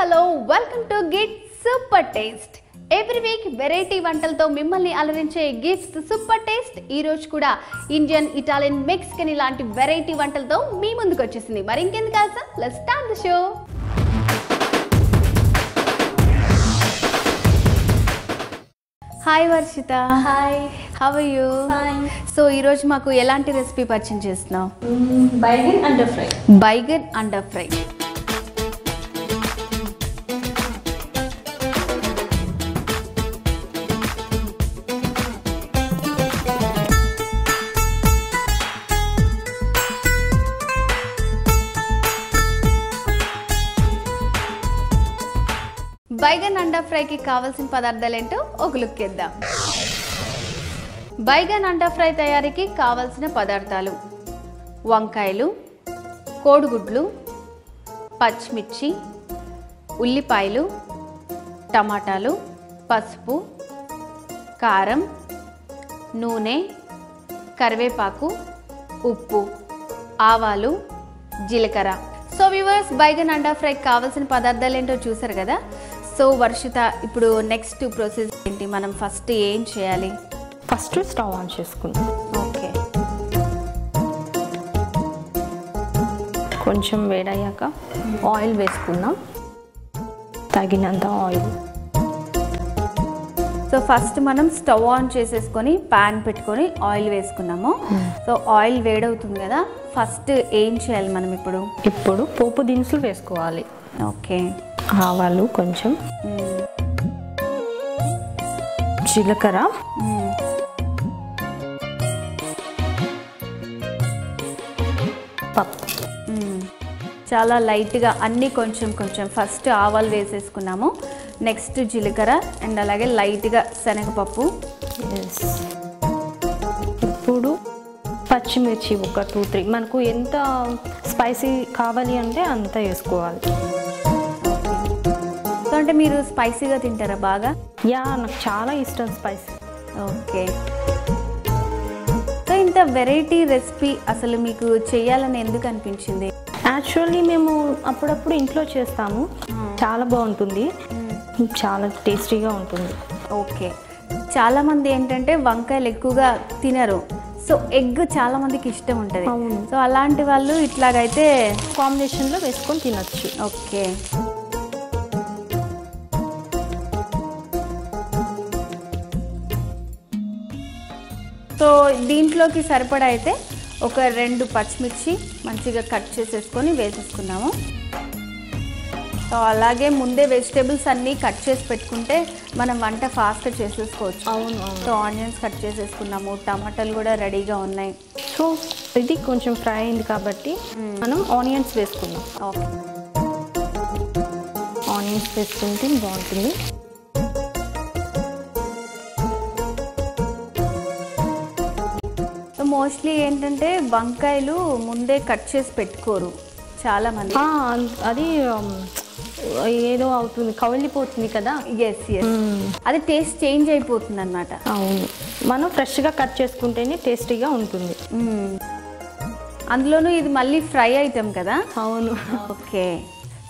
Hello welcome to Git super taste. Every week variety వంటలతో మిమ్మల్ని అలరించే గిట్స్ సూపర్ టేస్ట్ ఈ రోజు కూడా ఇండియన్, ఇటాలియన్, మెక్సికన్ ఇలాంటి వెరైటీ వంటలతో మీ ముందుకు వచ్చేసింది. మరి ఇంకెందుకు ఆలస్యం, let's start the show. Hi Varshitha. Hi, how are you? Fine. So ఈరోజు మాకు ఎలాంటి రెసిపీ పరిచయం చేస్తున్నావు? Baingan under fry. Baingan under fry. Baingan under ఫ్రైకి కావాల్సిన పదార్థాలు ఏంటో ఒక లుక్ ఇద్దాం. బైగన్ అండర్ ఫ్రై తయారీకి కావాల్సిన పదార్థాలు: వంకాయలు, కోడిగుడ్లు, పచ్చిమిర్చి, ఉల్లిపాయలు, టమాటాలు, పసుపు, కారం, నూనె, కరివేపాకు, ఉప్పు, ఆవాలు, జీలకర్ర. సో వ్యూవర్స్, బైగన్ అండర్ ఫ్రైకి కావాల్సిన పదార్థాలు ఏంటో చూసారు కదా. సో వర్షిత, ఇప్పుడు నెక్స్ట్ ప్రాసెస్ ఏంటి? మనం ఫస్ట్ ఏం చేయాలి? ఫస్ట్ స్టవ్ ఆన్ చేసుకుందాం. ఓకే. కొంచెం వేడయ్యాక ఆయిల్ వేసుకుందాం, తగినంత ఆయిల్. సో ఫస్ట్ మనం స్టవ్ ఆన్ చేసేసుకొని ప్యాన్ పెట్టుకొని ఆయిల్ వేసుకున్నాము. సో ఆయిల్ వేడవుతుంది కదా, ఫస్ట్ ఏం చేయాలి మనం ఇప్పుడు? ఇప్పుడు పోపు దినుసులు వేసుకోవాలి. ఓకే. ఆవాలు కొంచెం, జీలకర్ర, పప్పు. చాలా లైట్గా అన్నీ కొంచెం కొంచెం. ఫస్ట్ ఆవాలు వేసేసుకున్నాము, నెక్స్ట్ జీలకర్ర అండ్ అలాగే లైట్గా శనగపప్పు. ఇప్పుడు పచ్చిమిర్చి ఒక 2-3, మనకు ఎంత స్పైసీ కావాలి అంటే అంత వేసుకోవాలి. సో అంటే మీరు స్పైసీగా తింటారా బాగా? యా, నాకు చాలా ఇష్టం స్పైసీ. ఓకే. సో ఇంత వెరైటీ రెసిపీ అసలు మీకు చేయాలని ఎందుకు అనిపించింది? యాక్చువల్లీ మేము అప్పుడప్పుడు ఇంట్లో చేస్తాము, చాలా బాగుంటుంది, చాలా టేస్టీగా ఉంటుంది. ఓకే. చాలామంది ఏంటంటే వంకాయలు ఎక్కువగా తినరు, సో ఎగ్ చాలా మందికి ఇష్టం ఉంటుంది. అవును. సో అలాంటి వాళ్ళు ఇట్లాగైతే కాంబినేషన్లో వేసుకొని తినచ్చు. ఓకే. సో దీంట్లోకి సరిపడా అయితే ఒక 2 పచ్చిమిర్చి మంచిగా కట్ చేసేసుకొని వేసేసుకున్నాము. సో అలాగే ముందే వెజిటేబుల్స్ అన్నీ కట్ చేసి పెట్టుకుంటే మనం వంట ఫాస్ట్గా చేసేసుకోవచ్చు. అవును. సో ఆనియన్స్ కట్ చేసేసుకున్నాము, టమాటాలు కూడా రెడీగా ఉన్నాయి. సో ఇది కొంచెం ఫ్రై అయింది కాబట్టి మనం ఆనియన్స్ వేసుకుందాం. ఓకే. ఆనియన్స్ వేసుకుంటే బాగుంటుంది. సో మోస్ట్లీ ఏంటంటే వంకాయలు ముందే కట్ చేసి పెట్టుకోరు చాలామంది. అది ఏదో అవుతుంది, కవిలిపోతుంది కదా. ఎస్ ఎస్, అది టేస్ట్ చేంజ్ అయిపోతుంది అన్నమాట. అవును, మనం ఫ్రెష్గా కట్ చేసుకుంటేనే టేస్టీగా ఉంటుంది. అందులోనూ ఇది మళ్ళీ ఫ్రై ఐటమ్ కదా. అవును. ఓకే.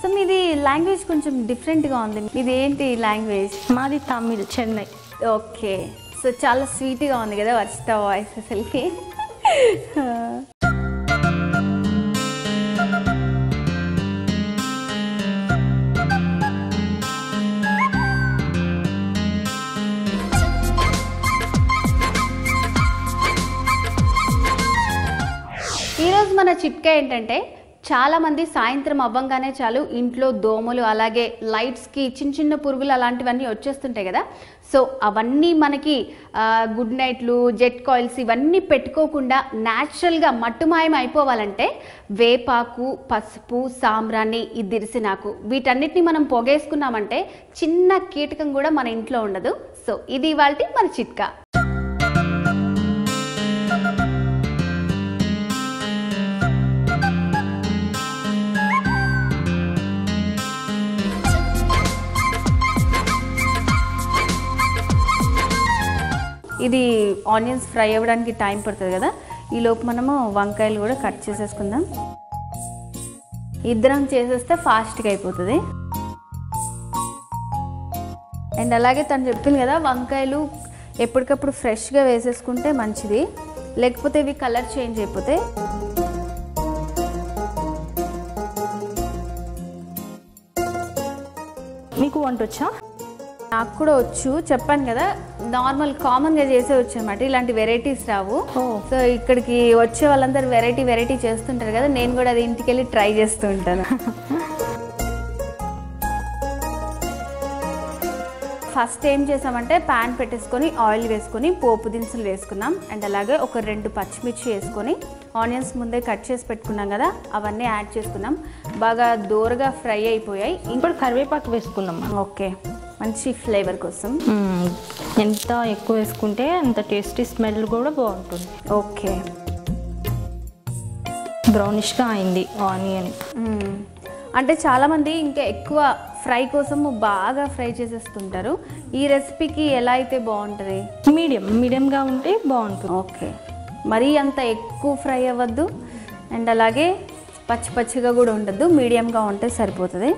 సో మీది లాంగ్వేజ్ కొంచెం డిఫరెంట్గా ఉంది. ఇది ఏంటి లాంగ్వేజ్? మాది తమిళ్, చెన్నై. ఓకే. సో చాలా స్వీట్గా ఉంది కదా వర్షిత వాయిస్ అసలుకి. ఈరోజు మన చిట్కా ఏంటంటే, చాలామంది సాయంత్రం అవ్వంగానే చాలు ఇంట్లో దోమలు అలాగే లైట్స్కి చిన్న చిన్న పురుగులు అలాంటివన్నీ వచ్చేస్తుంటాయి కదా. సో అవన్నీ మనకి గుడ్ నైట్లు, జెట్ కాయిల్స్ ఇవన్నీ పెట్టుకోకుండా న్యాచురల్గా మట్టుమాయం అయిపోవాలంటే వేపాకు, పసుపు, సాంబ్రాణి, ఈ దిరిసినాకు వీటన్నిటిని మనం పొగేసుకున్నామంటే చిన్న కీటకం కూడా మన ఇంట్లో ఉండదు. సో ఇది ఇవాల్టి మన చిట్కా. ఇది ఆనియన్స్ ఫ్రై అవ్వడానికి టైం పడుతుంది కదా, ఈ లోపు మనము వంకాయలు కూడా కట్ చేసేసుకుందాం. ఇద్దరం చేసేస్తే ఫాస్ట్గా అయిపోతుంది. అండ్ అలాగే తను చెప్పింది కదా వంకాయలు ఎప్పటికప్పుడు ఫ్రెష్గా వేసేసుకుంటే మంచిది, లేకపోతే ఇవి కలర్ చేంజ్ అయిపోతే. మీకు వంట వచ్చా? నాకు కూడా వచ్చు, చెప్పాను కదా నార్మల్ కామన్గా చేసే వచ్చు అనమాట, ఇలాంటి వెరైటీస్ రావు. సో ఇక్కడికి వచ్చే వాళ్ళందరూ వెరైటీ చేస్తుంటారు కదా, నేను కూడా అది ఇంటికి వెళ్ళి ట్రై చేస్తూ ఉంటాను. ఫస్ట్ ఏం చేసామంటే ప్యాన్ పెట్టేసుకొని ఆయిల్ వేసుకొని పోపు దినుసులు వేసుకున్నాం. అండ్ అలాగే ఒక 2 పచ్చిమిర్చి వేసుకొని ఆనియన్స్ ముందే కట్ చేసి పెట్టుకున్నాం కదా అవన్నీ యాడ్ చేసుకున్నాం. బాగా దోరగా ఫ్రై అయిపోయాయి. ఇప్పుడు కరివేపాకు వేసుకుందాం. ఓకే, మంచి ఫ్లేవర్ కోసం. ఎంత ఎక్కువ వేసుకుంటే అంత టేస్టీ స్మెల్ కూడా బాగుంటుంది. ఓకే, బ్రౌనిష్గా అయింది ఆనియన్. అంటే చాలామంది ఇంకా ఎక్కువ ఫ్రై కోసం బాగా ఫ్రై చేసేస్తుంటారు. ఈ రెసిపీకి ఎలా అయితే బాగుంటుంది? మీడియంగా ఉంటే బాగుంటుంది. ఓకే, మరీ అంత ఎక్కువ ఫ్రై అవ్వద్దు, అండ్ అలాగే పచ్చిగా కూడా ఉండద్దు, మీడియంగా ఉంటే సరిపోతుంది.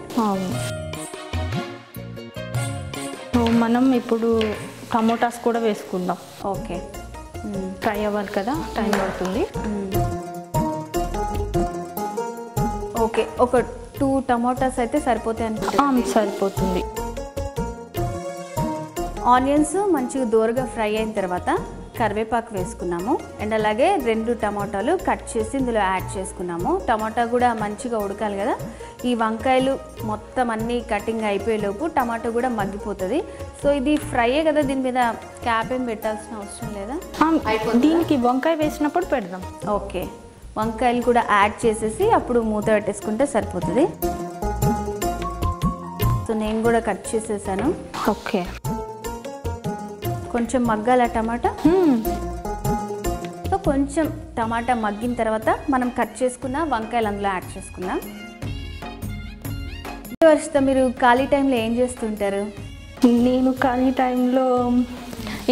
మనం ఇప్పుడు టమోటాస్ కూడా వేసుకుందాం. ఓకే, ఫ్రై అవ్వాలి కదా, టైం పడుతుంది. ఓకే, ఒక 2 టమోటాస్ అయితే సరిపోతాయి అనుకుంటున్నాను. సరిపోతుంది. ఆనియన్స్ మంచిగా దోరగా ఫ్రై అయిన తర్వాత కరివేపాకు వేసుకున్నాము. అండ్ అలాగే 2 టమాటాలు కట్ చేసి ఇందులో యాడ్ చేసుకున్నాము. టమాటా కూడా మంచిగా ఉడకాలి కదా. ఈ వంకాయలు మొత్తం అన్నీ కటింగ్ అయిపోయేలోపు టమాటా కూడా మగ్గిపోతుంది. సో ఇది ఫ్రైయే కదా, దీని మీద క్యాప్ ఏం పెట్టాల్సిన అవసరం లేదా? దీనికి వంకాయ వేసినప్పుడు పెడదాం. ఓకే, వంకాయలు కూడా యాడ్ చేసేసి అప్పుడు మూత పెట్టేసుకుంటే సరిపోతుంది. సో నేను కూడా కట్ చేసేసాను. ఓకే, కొంచెం మగ్గాల టమాటా. సో కొంచెం టమాటా మగ్గిన తర్వాత మనం కట్ చేసుకున్న వంకాయలు అందులో యాడ్ చేసుకుందాం. వర్షిత, మీరు ఖాళీ టైంలో ఏం చేస్తుంటారు? నేను ఖాళీ టైంలో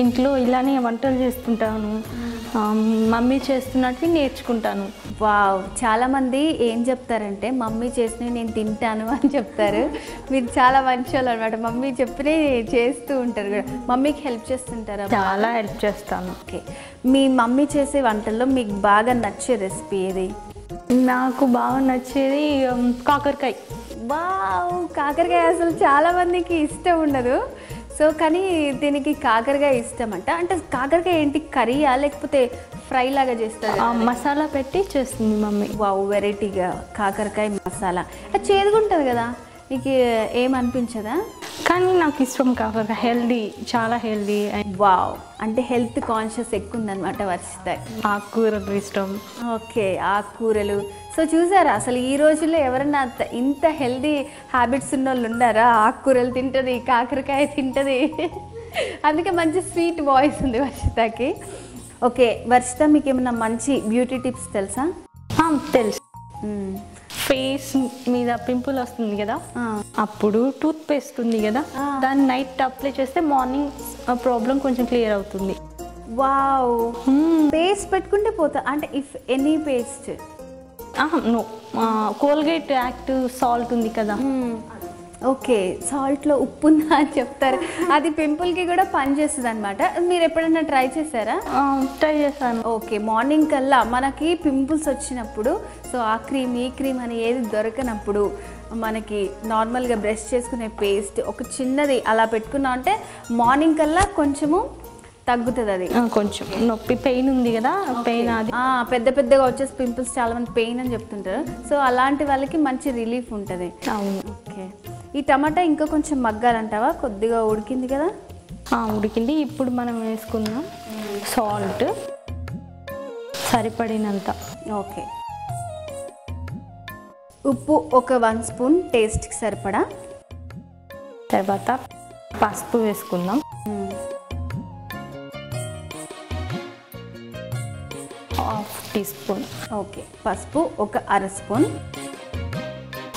ఇంట్లో ఇలానే వంటలు చేస్తుంటాను. మమ్మీ చేస్తున్నట్టు నేర్చుకుంటాను. వావ్, చాలామంది ఏం చెప్తారంటే మమ్మీ చేసినవి నేను తింటాను అని చెప్తారు. మీరు చాలా మంచి వాళ్ళు అనమాట, మమ్మీ చెప్పినవి చేస్తూ ఉంటారు కూడా. మమ్మీకి హెల్ప్ చేస్తుంటారా? చాలా హెల్ప్ చేస్తాను. ఓకే, మీ మమ్మీ చేసే వంటల్లో మీకు బాగా నచ్చే రెసిపీ ఏది? నాకు బాగా నచ్చేది కాకరకాయ. వావ్, కాకరకాయ అసలు చాలామందికి ఇష్టం ఉండదు. సో కానీ దీనికి కాకరకాయ ఇష్టం అంట. అంటే కాకరకాయ ఏంటి, కర్రీయా లేకపోతే ఫ్రై లాగా చేస్తారు? మసాలా పెట్టి చేస్తుంది మమ్మీ. వావ్, వెరైటీగా కాకరకాయ మసాలా. అది చేదుగుంటుంది కదా, నీకు ఏమనిపించదా? కానీ నాకు ఇష్టం కాకరకాయ, హెల్దీ, చాలా హెల్దీ. వావ్, అంటే హెల్త్ కాన్షియస్ ఎక్కువ ఉందన్నమాట వర్షిత. ఆకుకూరలు ఇష్టం. ఓకే, ఆకుకూరలు. సో చూసారా, అసలు ఈ రోజుల్లో ఎవరన్నా ఇంత హెల్దీ హ్యాబిట్స్ ఉన్న వాళ్ళు ఉన్నారా? ఆకుకూరలు తింటుంది, కాకరకాయ తింటుంది. అందుకే మంచి స్వీట్ వాయిస్ ఉంది వర్షితకి. ఓకే వర్షిత, మీకు ఏమన్నా మంచి బ్యూటీ టిప్స్ తెలుసా? తెలుసు. ఫేస్ మీద పింపుల్ వస్తుంది కదా, అప్పుడు టూత్ పేస్ట్ ఉంది కదా, దాన్ని నైట్ అప్లై చేస్తే మార్నింగ్ ప్రాబ్లం కొంచెం క్లియర్ అవుతుంది. వావ్, పేస్ట్ పెట్టుకుంటే పోతా అంటే if any paste? No, Colgate active salt ఉంది కదా. ఓకే, సాల్ట్లో ఉప్పు ఉందా అని చెప్తారు, అది పింపుల్కి కూడా పనిచేస్తుంది అనమాట. మీరు ఎప్పుడైనా ట్రై చేశారా? ట్రై చేశాను. ఓకే, మార్నింగ్ కల్లా మనకి పింపుల్స్ వచ్చినప్పుడు, సో ఆ క్రీమ్ ఈ క్రీమ్ అని ఏది దొరకనప్పుడు మనకి నార్మల్గా బ్రష్ చేసుకునే పేస్ట్ ఒక చిన్నది అలా పెట్టుకున్నాం అంటే మార్నింగ్ కల్లా కొంచెము తగ్గుతుంది. అది కొంచెం నొప్పి, పెయిన్ ఉంది కదా, పెయిన్ అది పెద్దగా వచ్చేసి పింపుల్స్ చాలా మంది పెయిన్ అని చెప్తుంటారు. సో అలాంటి వాళ్ళకి మంచి రిలీఫ్ ఉంటుంది. అవును. ఓకే, ఈ టమాటా ఇంకా కొంచెం మగ్గాలంటావా? కొద్దిగా ఉడికింది కదా. ఉడికింది. ఇప్పుడు మనం వేసుకుందాం సాల్ట్ సరిపడినంత. ఓకే, ఉప్పు ఒక 1 స్పూన్ టేస్ట్కి సరిపడా. తర్వాత పసుపు వేసుకుందాం. ½ టీ స్పూన్. ఓకే, పసుపు ఒక 1/2 స్పూన్.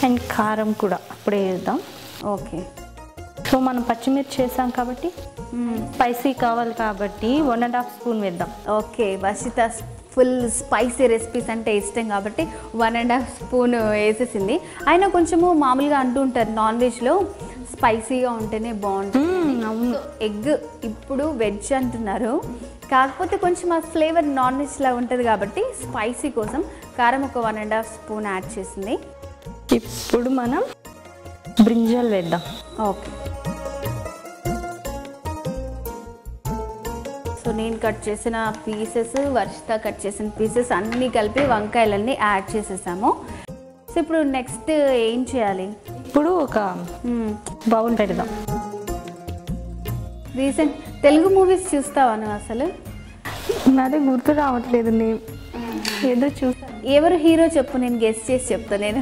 అండ్ కారం కూడా అప్పుడే వేద్దాం. ఓకే, సో మనం పచ్చిమిర్చి చేసాం కాబట్టి స్పైసీ కావాలి కాబట్టి 1½ స్పూన్ వేద్దాం. Okay, Varshita full spicy recipes అంటే ఇష్టం కాబట్టి 1.5 స్పూన్ వేసేసింది. అయినా కొంచెము మామూలుగా అంటూ ఉంటారు నాన్ వెజ్లో స్పైసీగా ఉంటేనే బాగుంటుంది. ఎగ్ ఇప్పుడు వెజ్ అంటున్నారు, కాకపోతే కొంచెం ఆ ఫ్లేవర్ నాన్ వెజ్లా ఉంటుంది కాబట్టి స్పైసీ కోసం కారం ఒక 1.5 స్పూన్ యాడ్ చేసింది. ఇప్పుడు మనం బ్రింజల్ వేద్దాం. ఓకే, సో నేను కట్ చేసిన పీసెస్, వర్షిత కట్ చేసిన పీసెస్ అన్నీ కలిపి వంకాయలన్నీ యాడ్ చేసేసాము. సో ఇప్పుడు నెక్స్ట్ ఏం చేయాలి? ఇప్పుడు ఒక బౌల్ పెడదాం. రీసెంట్ తెలుగు మూవీస్ చూస్తావా నువ్వు? అసలు నాదే గుర్తు రావట్లేదు, నేను ఏదో చూస్తా. ఎవరు హీరో చెప్పు, నేను గెస్ చేసి చెప్తా. నేను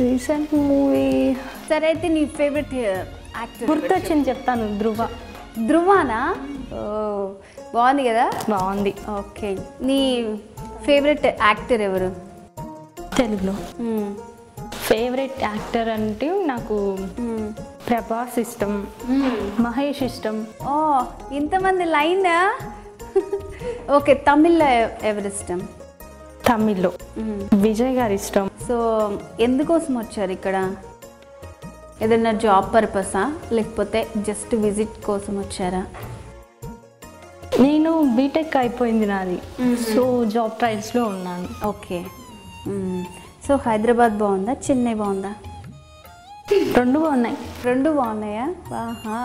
రీసెంట్ మూవీ సరే అయితే నీ ఫేవరెట్ యాక్టర్ గుర్తొచ్చింది చెప్తాను. ధృవానా? ఓ బాగుంది కదా. బాగుంది. ఓకే, నీ ఫేవరెట్ యాక్టర్ ఎవరు తెలుగులో? ఫేవరెట్ యాక్టర్ అంటే నాకు ప్రభాస్ ఇష్టం, మహేష్ ఇష్టం. ఓ ఇంతమంది లైన్. ఓకే, తమిళ్లో ఎవరు ఇష్టం? తమిళ్లో విజయ్ గారు ఇష్టం. సో ఎందుకోసం వచ్చారు ఇక్కడ? ఏదైనా జాబ్ పర్పసా లేకపోతే జస్ట్ విజిట్ కోసం వచ్చారా? నేను బీటెక్ అయిపోయింది నాది, సో జాబ్ ట్రయల్స్లో ఉన్నాను. ఓకే, సో హైదరాబాద్ బాగుందా, చెన్నై బాగుందా? రెండు బాగున్నాయి. రెండు బాగున్నాయా? ఆహా,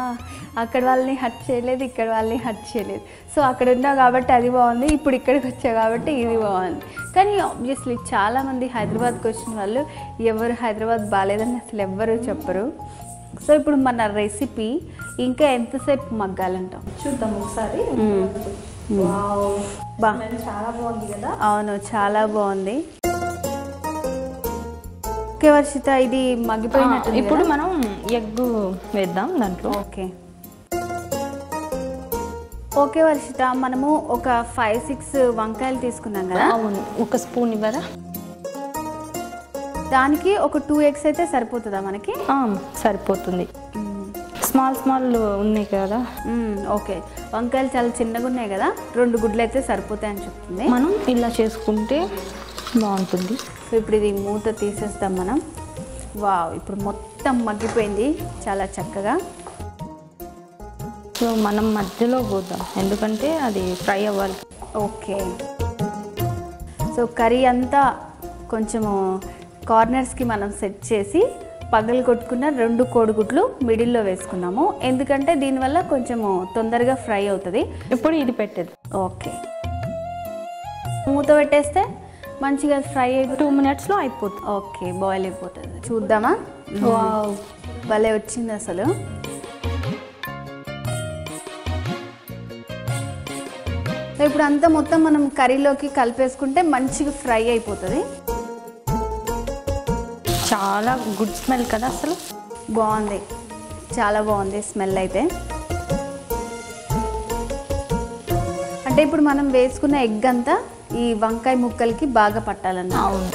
అక్కడ వాళ్ళని హర్ట్ చేయలేదు, ఇక్కడ వాళ్ళని హర్ట్ చేయలేదు. సో అక్కడ ఉన్నావు కాబట్టి అది బాగుంది, ఇప్పుడు ఇక్కడికి వచ్చావు కాబట్టి ఇది బాగుంది. కానీ ఆబ్వియస్లీ చాలామంది హైదరాబాద్కి వచ్చిన వాళ్ళు ఎవరు హైదరాబాద్ బాగాలేదని అసలు ఎవ్వరూ చెప్పరు. సో ఇప్పుడు మన రెసిపీ ఇంకా ఎంతసేపు మగ్గాలంటాం చూద్దాం ఒకసారి. చాలా బాగుంది కదా? అవును, చాలా బాగుంది. ఓకే వర్షిత, ఇది మగ్గిపోయినట్టు. ఇప్పుడు మనం ఎగ్ వేద్దాం దాంట్లో. ఓకే ఓకే వర్షిత, మనము ఒక 5-6 వంకాయలు తీసుకున్నాం కదా. అవును, ఒక స్పూన్ ఇవ్వరా? దానికి ఒక 2 eggs అయితే సరిపోతుందా మనకి? సరిపోతుంది. స్మాల్ స్మాల్ ఉన్నాయి కదా. ఓకే, వంకాయలు చాలా చిన్నగా ఉన్నాయి కదా, 2 గుడ్లు అయితే సరిపోతాయని చెప్తుంది. మనం ఇలా చేసుకుంటే బాగుంటుంది. సో ఇప్పుడు ఇది మూత తీసేస్తాం మనం. వావ్, ఇప్పుడు మొత్తం మగ్గిపోయింది చాలా చక్కగా. సో మనం మధ్యలో పోద్దాం, ఎందుకంటే అది ఫ్రై అవ్వాలి. ఓకే, సో కర్రీ అంతా కొంచెము కార్నర్స్కి మనం సెట్ చేసి పగలు కొట్టుకున్న 2 కోడిగుడ్లు మిడిల్లో వేసుకున్నాము, ఎందుకంటే దీనివల్ల కొంచెము తొందరగా ఫ్రై అవుతుంది. ఇప్పుడు ఇది పెట్టేది. ఓకే, మూత పెట్టేస్తే మంచిగా ఫ్రై అయిపోయి 2 minutesలో అయిపోతుంది. ఓకే, బాయిల్ అయిపోతుంది. చూద్దామా? వావ్, భలే వచ్చింది అసలు. ఇప్పుడు అంతా మొత్తం మనం కర్రీలోకి కలిపేసుకుంటే మంచిగా ఫ్రై అయిపోతుంది. చాలా గుడ్ స్మెల్ కదా అసలు. బాగుంది, చాలా బాగుంది స్మెల్ అయితే. అంటే ఇప్పుడు మనం వేసుకున్న ఎగ్ అంతా ఈ వంకాయ ముక్కలకి బాగా పట్టాలన్న. అవును,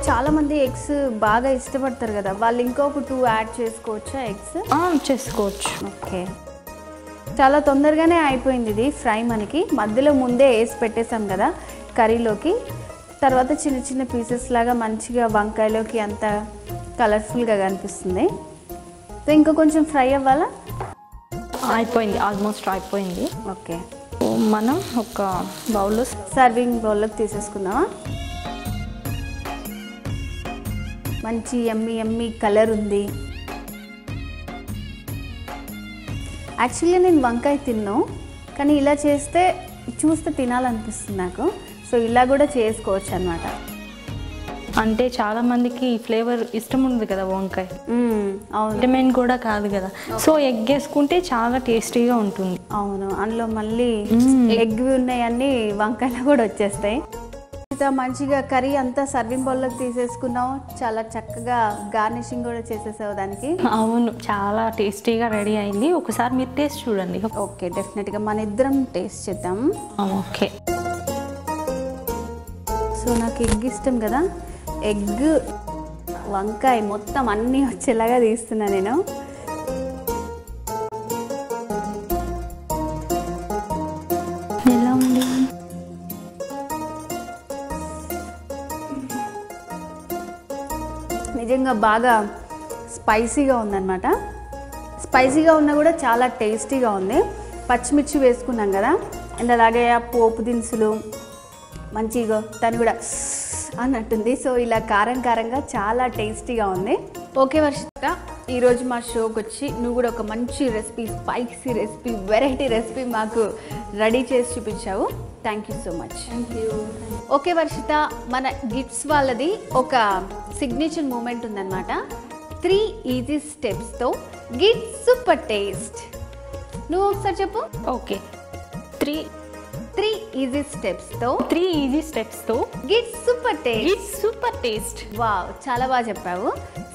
చాలామంది ఎగ్స్ బాగా ఇష్టపడతారు కదా, వాళ్ళు ఇంకొక 2 యాడ్ చేసుకోవచ్చా ఎగ్స్? చేసుకోవచ్చు. ఓకే, చాలా తొందరగానే అయిపోయింది ఇది ఫ్రై. మనకి మధ్యలో ముందే వేసి పెట్టేసాం కదా కర్రీలోకి, తర్వాత చిన్న చిన్న పీసెస్ లాగా మంచిగా వంకాయలోకి అంత కలర్ఫుల్గా కనిపిస్తుంది. సో ఇంకా కొంచెం ఫ్రై అవ్వాలా? అయిపోయింది, ఆల్మోస్ట్ అయిపోయింది. ఓకే, మనం ఒక బౌల్లో సర్వింగ్ బౌల్లోకి తీసేసుకుందామా? మంచి ఎమ్మి కలర్ ఉంది. యాక్చువల్గా నేను వంకాయ తిన్నాను, కానీ ఇలా చేస్తే చూస్తే తినాలనిపిస్తుంది నాకు. సో ఇలా కూడా చేసుకోవచ్చు అన్నమాట. అంటే చాలా మందికి ఫ్లేవర్ ఇష్టం ఉంది కదా వంకాయ, అవును, విటమిన్ కూడా కాదు కదా. సో ఎగ్ వేసుకుంటే చాలా టేస్టీగా ఉంటుంది. అవును, అందులో మళ్ళీ ఎగ్ ఉన్నాయన్నీ వంకాయలు కూడా వచ్చేస్తాయి. మంచిగా కర్రీ అంతా సర్వింగ్ బౌల్లోకి తీసేసుకున్నావు, చాలా చక్కగా గార్నిషింగ్ కూడా చేసేసావు దానికి. అవును, చాలా టేస్టీగా రెడీ అయింది. ఒకసారి మీరు టేస్ట్ చూడండి. ఓకే, డెఫినెట్గా మన ఇద్దరం టేస్ట్ చేద్దాం. ఓకే, సో నాకు ఎగ్ ఇష్టం కదా, ఎగ్ వంకాయ మొత్తం అన్నీ వచ్చేలాగా తీస్తున్నా నేను. ఎలా నిజంగా బాగా స్పైసీగా ఉందన్నమాట. స్పైసీగా ఉన్నా కూడా చాలా టేస్టీగా ఉంది. పచ్చిమిర్చి వేసుకున్నాం కదా, అండ్ అలాగే ఆ పోపు దినుసులు మంచిగా దాన్ని కూడా అన్నట్టుంది. సో ఇలా కారం కారంగా చాలా టేస్టీగా ఉంది. ఓకే వర్షిత, ఈరోజు మా షోకి వచ్చి నువ్వు కూడా ఒక మంచి recipe, spicy recipe, variety recipe మాకు రెడీ చేసి చూపించావు. Thank you so much. Okay Varshitha, మన గిఫ్ట్స్ వాళ్ళది ఒక సిగ్నేచర్ మూమెంట్ ఉందన్నమాట. 3 ఈజీ స్టెప్స్తో గిట్ సూపర్ టేస్ట్. నువ్వు ఒకసారి చెప్పు. ఓకే, 3 ఈజీ స్టెప్స్తో గిట్ సూపర్ టేస్ట్. వావ్, చాలా బాగా చెప్పావు.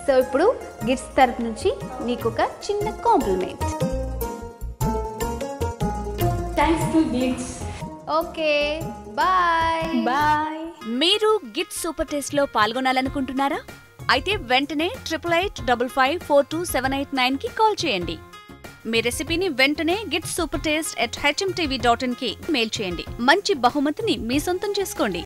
సో ఇప్పుడు గిట్స్ తరపు నుంచి నీకు ఒక చిన్న compliment. Thanks to Gits. Okay, bye. మీరు గిట్ సూపర్ టేస్ట్ లో పాల్గొనాలనుకుంటున్నారా? అయితే వెంటనే 8855542789 కి కాల్ చేయండి. మీ రెసిపీని వెంటనే gitsupertaste@hmtv.in కి మెయిల్ చేయండి. మంచి బహుమతిని మీ సొంతం చేసుకోండి.